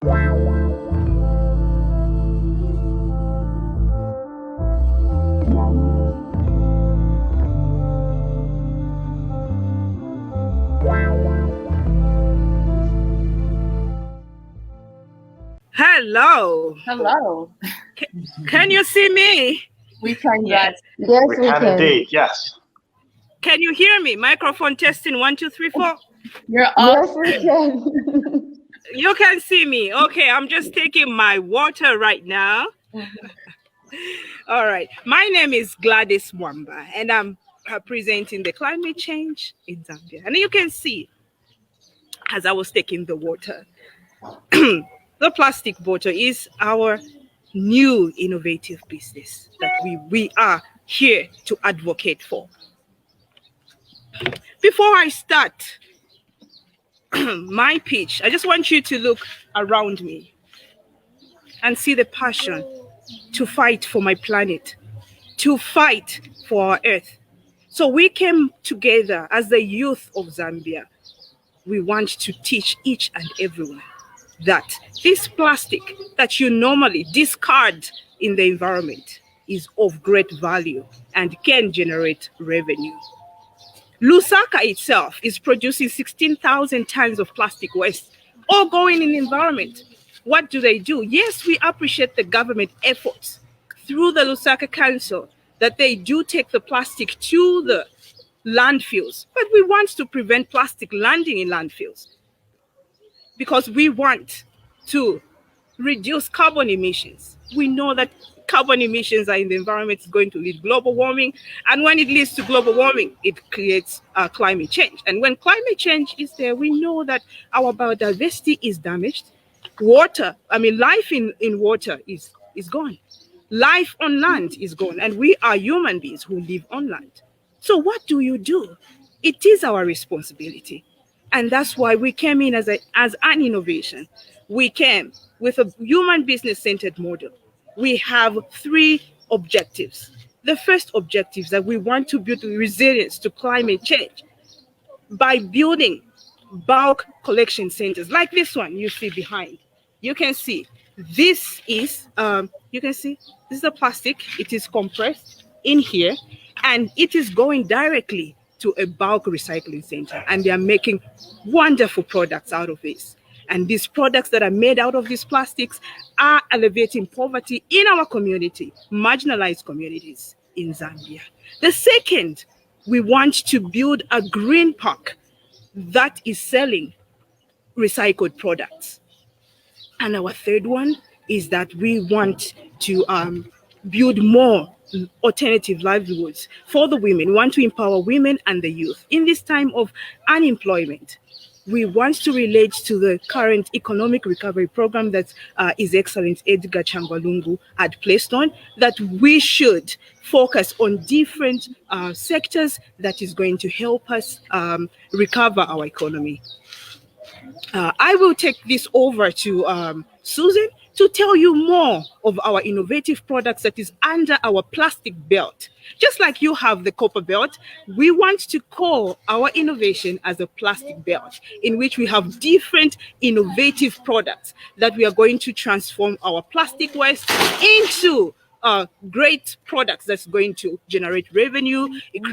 Hello. Hello. Can you see me? We can, yes. Yes, We can indeed, yes. Can you hear me? Microphone testing 1, 2, 3, 4. You're on. Yes, we can. You can see me. Okay, I'm just taking my water right now. All right. My name is Gladys Mwamba, and I'm presenting the climate change in Zambia. And you can see, as I was taking the water, the plastic bottle is our new innovative business that we are here to advocate for. Before I start my pitch, I just want you to look around me and see the passion to fight for my planet, to fight for our earth. So we came together as the youth of Zambia. We want to teach each and everyone that this plastic that you normally discard in the environment is of great value and can generate revenue. Lusaka itself is producing 16,000 tons of plastic waste, all going in the environment. What do? Yes, we appreciate the government efforts through the Lusaka Council that they do take the plastic to the landfills, but we want to prevent plastic landing in landfills because we want to reduce carbon emissions. We know that carbon emissions are in the environment is going to lead global warming, and when it leads to global warming, it creates climate change. And when climate change is there, we know that our biodiversity is damaged. Life in water is gone. Life on land is gone, and we are human beings who live on land. So what do? It is our responsibility. And that's why we came in as an innovation. We came with a human business-centered model. We have 3 objectives. The first objective is that we want to build resilience to climate change by building bulk collection centers like this one you see behind. You can see this is this is a plastic. It is compressed in here, and it is going directly to a bulk recycling center, and they are making wonderful products out of this. And these products that are made out of these plastics are alleviating poverty in our community, marginalized communities in Zambia. The second, we want to build a green park that is selling recycled products. And our third one is that we want to build more alternative livelihoods for the women. We want to empower women and the youth in this time of unemployment. We want to relate to the current economic recovery program that His Excellency Edgar Changwa had placed on, that we should focus on different sectors that is going to help us recover our economy. I will take this over to Susan to tell you more of our innovative products that is under our plastic belt. Just like you have the copper belt, we want to call our innovation as a plastic belt, in which we have different innovative products that we are going to transform our plastic waste into great products that's going to generate revenue. It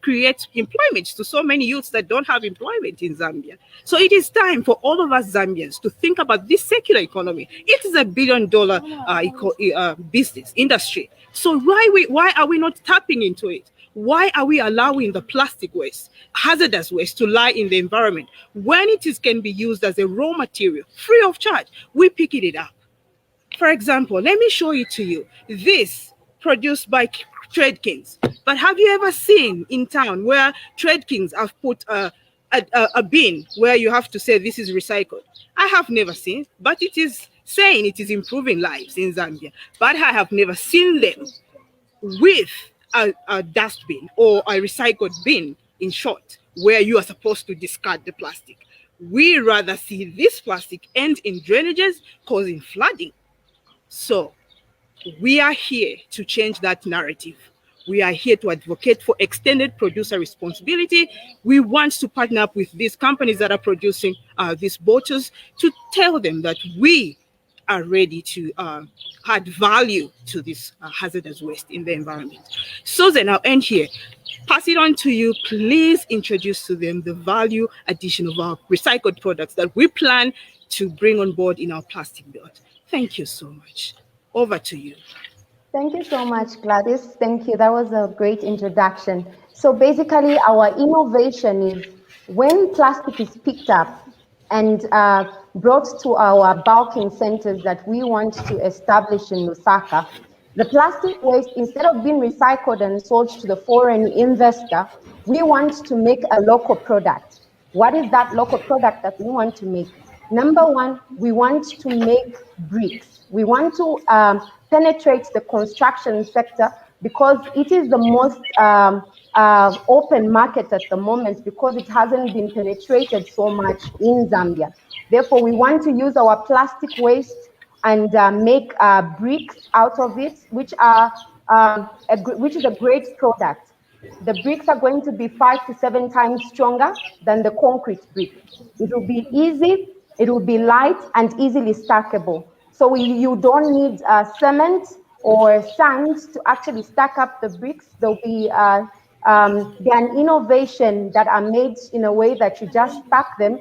creates employment to so many youths that don't have employment in Zambia. So it is time for all of us Zambians to think about this circular economy. It is $1 billion business industry. So why are we not tapping into it? Why are we allowing the plastic waste, hazardous waste, to lie in the environment when can be used as a raw material free of charge? We pick it up. For example, let me show it to you. This produced by Tradekins. But have you ever seen in town where Tradekins have put a bin where you have to say this is recycled? I have never seen, but it is saying it is improving lives in Zambia. But I have never seen them with a dustbin or a recycled bin, in short, where you are supposed to discard the plastic. We rather see this plastic end in drainages causing flooding. So we are here to change that narrative. We are here to advocate for extended producer responsibility. We want to partner up with these companies that are producing these bottles to tell them that we are ready to add value to this hazardous waste in the environment. Susan, I'll end here. Pass it on to you. Please introduce to them the value addition of our recycled products that we plan to bring on board in our plastic belt. Thank you so much. Over to you. Thank you so much, Gladys. Thank you. That was a great introduction. So basically, our innovation is when plastic is picked up and brought to our bulking centers that we want to establish in Lusaka, the plastic waste, instead of being recycled and sold to the foreign investor, we want to make a local product. What is that local product that we want to make? Number one, we want to make bricks. We want to penetrate the construction sector because it is the most open market at the moment because it hasn't been penetrated so much in Zambia. Therefore, we want to use our plastic waste and make bricks out of it, which is a great product. The bricks are going to be 5 to 7 times stronger than the concrete brick. It will be easy, it will be light and easily stackable. So you don't need cement or sand to actually stack up the bricks. There'll be an innovation that are made in a way that you just stack them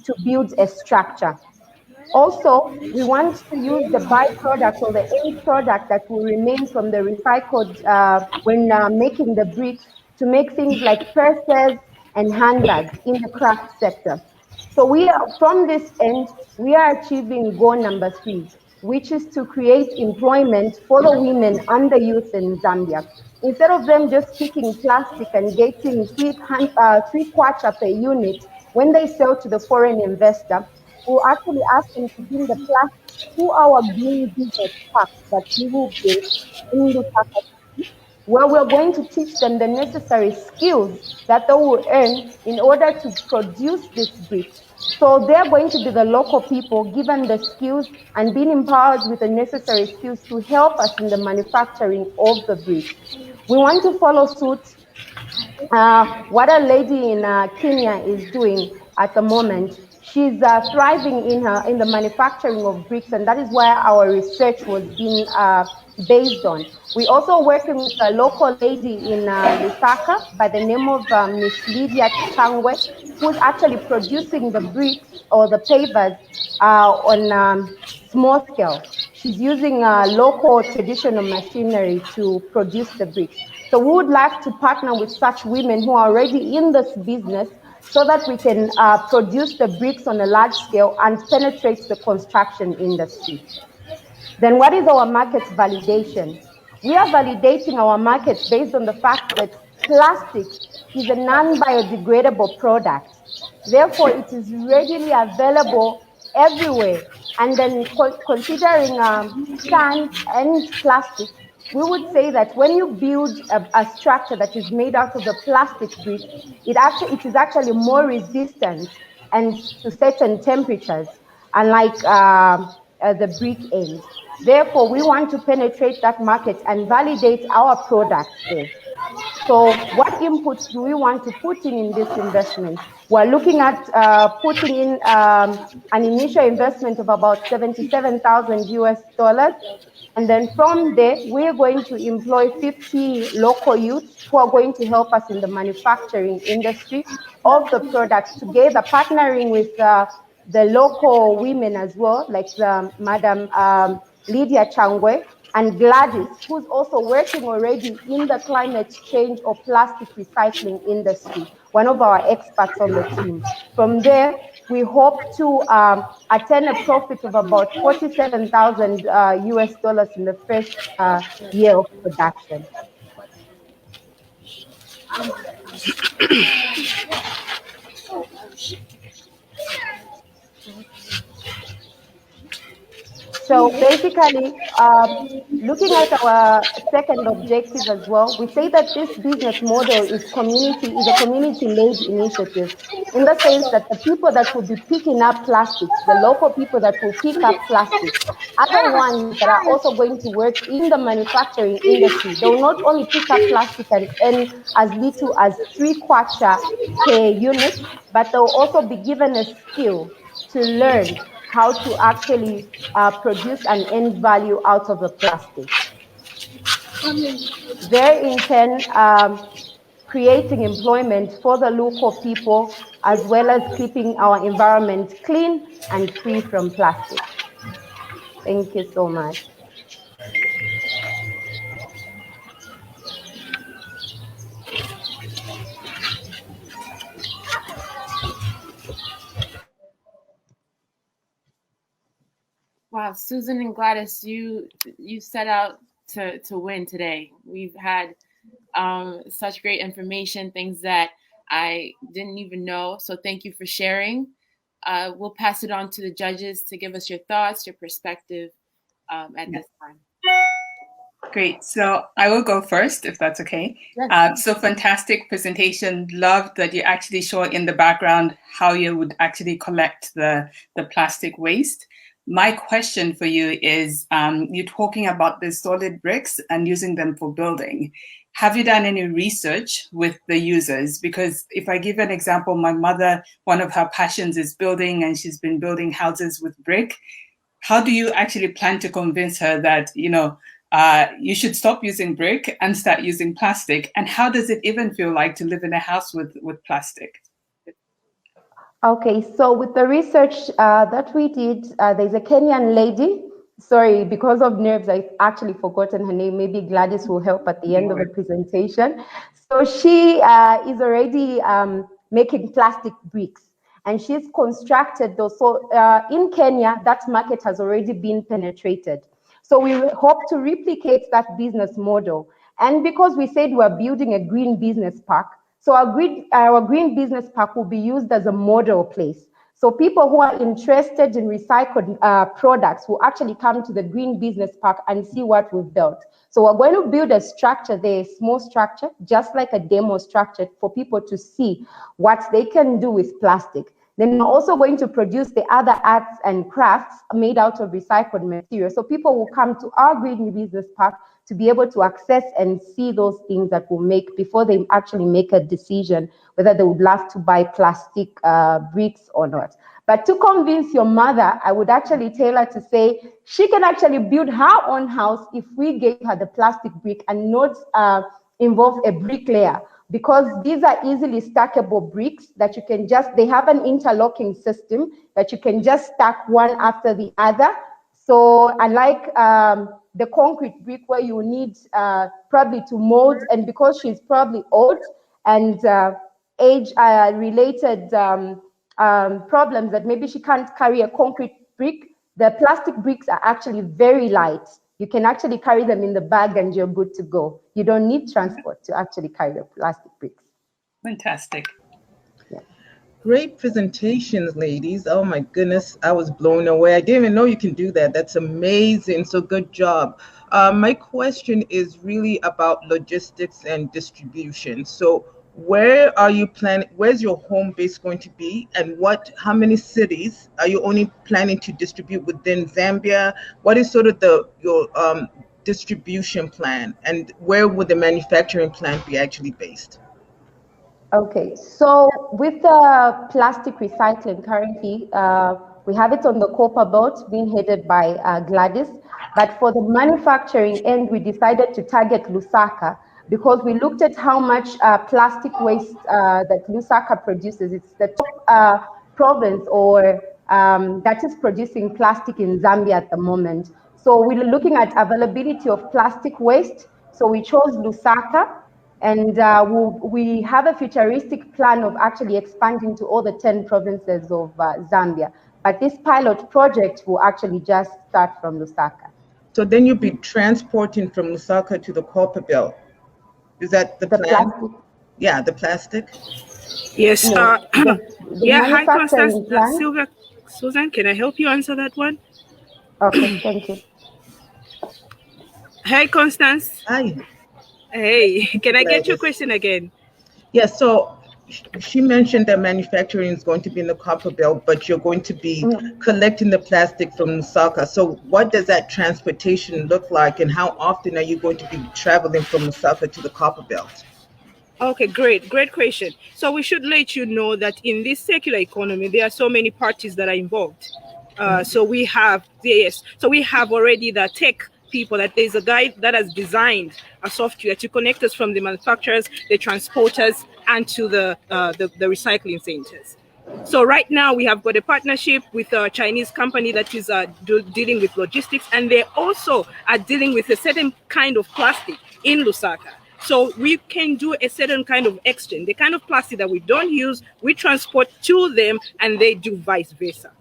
to build a structure. Also, we want to use the byproduct or the end product that will remain from the recycled when making the bricks to make things like purses and handbags in the craft sector. So from this end, we are achieving goal number 3, which is to create employment for the women and the youth in Zambia. Instead of them just picking plastic and getting 3 kwacha per unit when they sell to the foreign investor, we'll actually ask them to bring the plastic to our green business park that we will build in Lusaka, where we're going to teach them the necessary skills that they will earn in order to produce these bricks. So they're going to be the local people given the skills and being empowered with the necessary skills to help us in the manufacturing of the bricks. We want to follow suit what a lady in Kenya is doing at the moment. She's thriving in the manufacturing of bricks, and that is where our research was being based on. We're also working with a local lady in Lusaka by the name of Miss Lydia Changwe, who's actually producing the bricks or the pavers on small scale. She's using local traditional machinery to produce the bricks. So we would like to partner with such women who are already in this business so that we can produce the bricks on a large scale and penetrate the construction industry. Then what is our market validation? We are validating our markets based on the fact that plastic is a non-biodegradable product. Therefore, it is readily available everywhere. And then considering sand and plastic, we would say that when you build a structure that is made out of the plastic brick, it is actually more resistant and to certain temperatures, unlike the brick end. Therefore, we want to penetrate that market and validate our products there. So what inputs do we want to put in this investment? We're looking at putting in an initial investment of about 77,000 US dollars. And then from there, we're going to employ 50 local youths who are going to help us in the manufacturing industry of the products together, partnering with the local women as well, like Madam Lydia Changwe and Gladys, who's also working already in the climate change or plastic recycling industry, one of our experts on the team. From there, we hope to attain a profit of about 47,000 US dollars in the first year of production. So basically, looking at our second objective as well, we say that this business model is a community-led initiative, in the sense that the people that will be picking up plastics, the local people that will pick up plastics, are the ones that are also going to work in the manufacturing industry. They will not only pick up plastic and earn as little as 3/4 per unit, but they'll also be given a skill to learn how to actually produce an end value out of the plastic. There, in turn, creating employment for the local people, as well as keeping our environment clean and free from plastic. Thank you so much. Wow, Susan and Gladys, you set out to win today. We've had such great information, things that I didn't even know. So thank you for sharing. We'll pass it on to the judges to give us your thoughts, your perspective at this time. Great. So I will go first, if that's okay. Yes. So fantastic presentation. Love that you actually show in the background how you would actually collect the plastic waste. My question for you is, you're talking about the solid bricks and using them for building. Have you done any research with the users? Because if I give an example, my mother, one of her passions is building, and she's been building houses with brick. How do you actually plan to convince her that, you should stop using brick and start using plastic? And how does it even feel like to live in a house with plastic? Okay, so with the research that we did, there's a Kenyan lady. Sorry, because of nerves, I've actually forgotten her name. Maybe Gladys will help at the end of the presentation. So she is already making plastic bricks, and she's constructed those. So in Kenya, that market has already been penetrated. So we hope to replicate that business model. And because we said we're building a green business park, so our green business park will be used as a model place. So people who are interested in recycled products will actually come to the green business park and see what we've built. So we're going to build a structure there, a small structure, just like a demo structure, for people to see what they can do with plastic. Then we're also going to produce the other arts and crafts made out of recycled material. So people will come to our green business park to be able to access and see those things that will make, before they actually make a decision whether they would love to buy plastic bricks or not. But to convince your mother, I would actually tell her to say she can actually build her own house if we gave her the plastic brick and not involve a bricklayer, because these are easily stackable bricks that you can just, they have an interlocking system that you can just stack one after the other. So unlike the concrete brick where you need probably to mold, and because she's probably old and age-related problems that maybe she can't carry a concrete brick, the plastic bricks are actually very light. You can actually carry them in the bag and you're good to go. You don't need transport to actually carry the plastic bricks. Fantastic. Yeah. Great presentations, ladies. Oh my goodness, I was blown away. I didn't even know you can do that. That's amazing. So good job. My question is really about logistics and distribution. So where are you planning, where's your home base going to be, and how many cities are you only planning to distribute within Zambia? What is sort of your distribution plan, and where would the manufacturing plant be actually based? Okay, so with the plastic recycling currently, we have it on the copper belt being headed by Gladys. But for the manufacturing end, we decided to target Lusaka because we looked at how much plastic waste that Lusaka produces. It's the top province or that is producing plastic in Zambia at the moment. So we're looking at availability of plastic waste. So we chose Lusaka. And we have a futuristic plan of actually expanding to all the 10 provinces of Zambia. But this pilot project will actually just start from Lusaka. So then you'll be transporting from Lusaka to the copper belt. Is that the plan? Plastic? Yeah, the plastic? Yes. No, yeah, hi, Constance. plan. Susan, can I help you answer that one? Okay, thank you. Hey, Constance. Hi. Hey, can I get your Gladys. question again? Yeah, so she mentioned that manufacturing is going to be in the copper belt, but you're going to be collecting the plastic from Lusaka. So what does that transportation look like, and how often are you going to be traveling from Lusaka to the copper belt? Okay, great question. So we should let you know that in this circular economy, there are so many parties that are involved. So we have so we have already the tech people. That there's a guy that has designed a software to connect us from the manufacturers, the transporters, and to the recycling centers. So right now we have got a partnership with a Chinese company that is dealing with logistics, and they also are dealing with a certain kind of plastic in Lusaka. So we can do a certain kind of exchange. The kind of plastic that we don't use, we transport to them, and they do vice versa.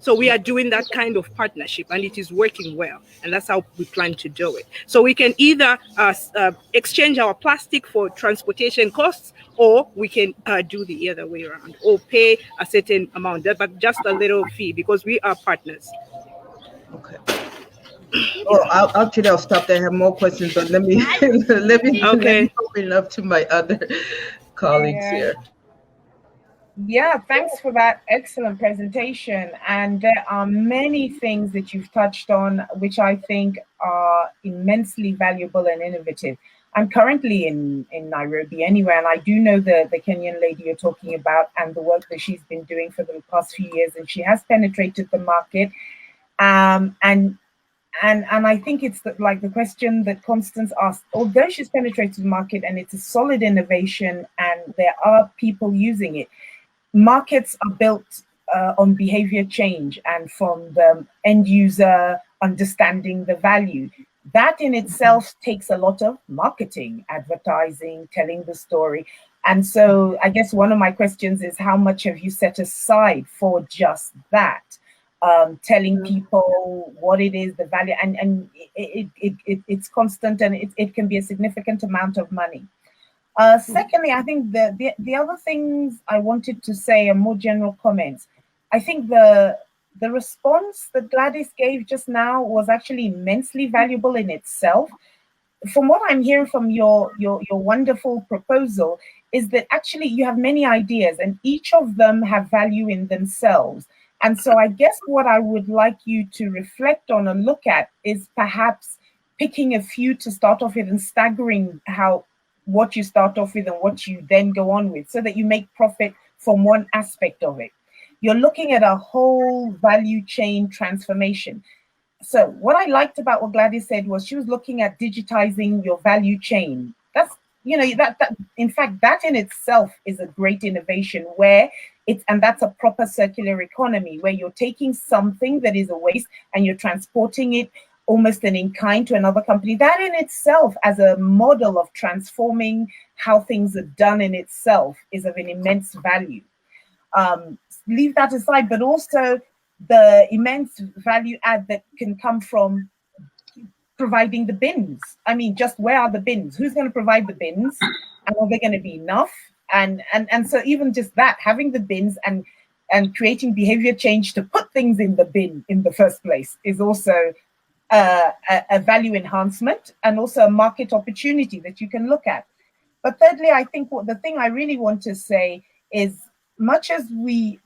So we are doing that kind of partnership, and it is working well, and that's how we plan to do it. So we can either exchange our plastic for transportation costs, or we can do the other way around, or pay a certain amount, but just a little fee, because we are partners. Okay. Oh, I'll stop there. I have more questions, but let me let me open it up to my other colleagues here. Yeah, thanks for that excellent presentation. And there are many things that you've touched on, which I think are immensely valuable and innovative. I'm currently in Nairobi anyway, and I do know the Kenyan lady you're talking about and the work that she's been doing for the past few years, and she has penetrated the market. And I think it's like the question that Constance asked, although she's penetrated the market and it's a solid innovation and there are people using it, markets are built on behavior change and from the end user understanding the value. That in itself takes a lot of marketing, advertising, telling the story. And so I guess one of my questions is, how much have you set aside for just that? Telling people what it is, the value, and it's constant, and it can be a significant amount of money. Secondly, I think the other things I wanted to say are more general comments. I think the response that Gladys gave just now was actually immensely valuable in itself. From what I'm hearing from your wonderful proposal is that actually you have many ideas and each of them have value in themselves. And so I guess what I would like you to reflect on and look at is perhaps picking a few to start off with and staggering what you start off with and what you then go on with, so that you make profit from one aspect of it. You're looking at a whole value chain transformation. So what I liked about what Gladys said was she was looking at digitizing your value chain. That's, that in fact, that in itself is a great innovation where and that's a proper circular economy where you're taking something that is a waste and you're transporting it almost an in kind to another company. That in itself, as a model of transforming how things are done in itself, is of an immense value. Leave that aside, but also the immense value add that can come from providing the bins. I mean, just where are the bins? Who's going to provide the bins? And are they going to be enough? And so even just that, having the bins and creating behavior change to put things in the bin in the first place is also a value enhancement and also a market opportunity that you can look at. But thirdly, I think the thing I really want to say is, much as we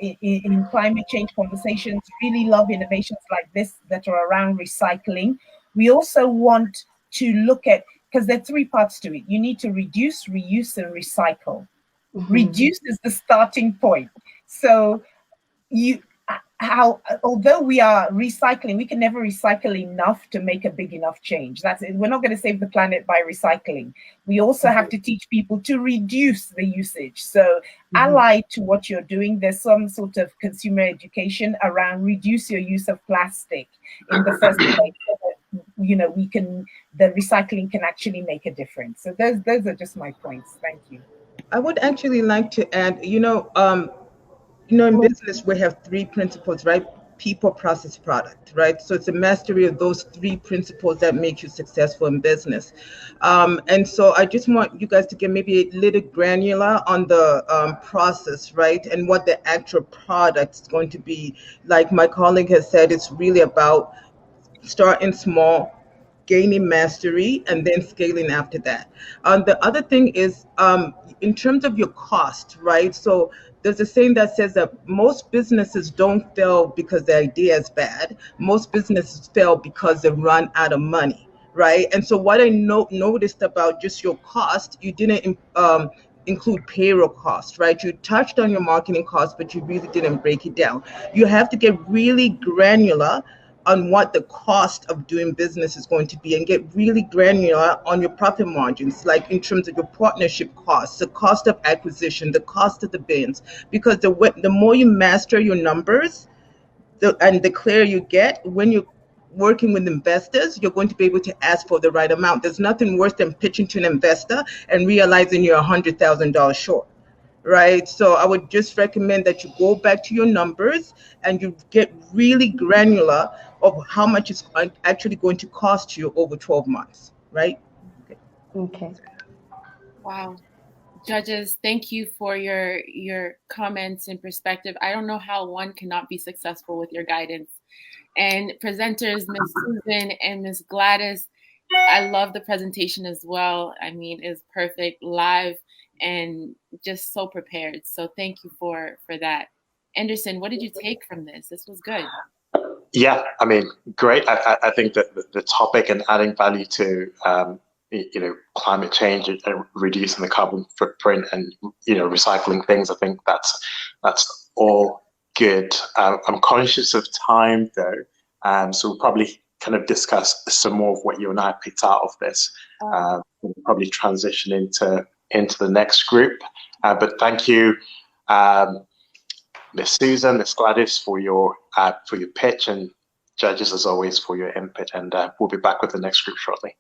in climate change conversations really love innovations like this that are around recycling, we also want to look at, because there are three parts to it. You need to reduce, reuse, and recycle. Reduce is the starting point. So although we are recycling, we can never recycle enough to make a big enough change. That's it. We're not going to save the planet by recycling. We also have to teach people to reduce the usage. So allied to what you're doing, there's some sort of consumer education around reduce your use of plastic in the first place. So that, the recycling can actually make a difference. So those are just my points. Thank you. I would actually like to add, in business, we have three principles, right? people, process, product, right? So it's a mastery of those three principles that make you successful in business. And so I just want you guys to get maybe a little granular on the process, right? And what the actual product is going to be. Like my colleague has said, it's really about starting small, gaining mastery, and then scaling after that. The other thing is in terms of your cost, right? So there's a saying that says that most businesses don't fail because the idea is bad. Most businesses fail because they run out of money, right? And so what I noticed about just your cost, you didn't include payroll costs, right? You touched on your marketing costs, but you really didn't break it down. You have to get really granular on what the cost of doing business is going to be, and get really granular on your profit margins, like in terms of your partnership costs, the cost of acquisition, the cost of the bins, because the more you master your numbers, and the clearer you get, when you're working with investors, you're going to be able to ask for the right amount. There's nothing worse than pitching to an investor and realizing you're $100,000 short. Right. So I would just recommend that you go back to your numbers and you get really granular of how much it's actually going to cost you over 12 months. Right. Okay. Wow. Judges, thank you for your comments and perspective. I don't know how one cannot be successful with your guidance. And presenters, Ms. Susan and Ms. Gladys, I love the presentation as well. I mean, it's perfect, live, and just so prepared. So thank you for that. Anderson, what did you take from this? This was good. Yeah, I mean, great. I think that the topic and adding value to climate change and reducing the carbon footprint and recycling things, I think that's all good. I'm conscious of time though, so we'll probably kind of discuss some more of what you and I picked out of this. We'll probably transition into the next group. But thank you, Miss Susan, Miss Gladys, for your pitch, and judges as always for your input. And we'll be back with the next group shortly.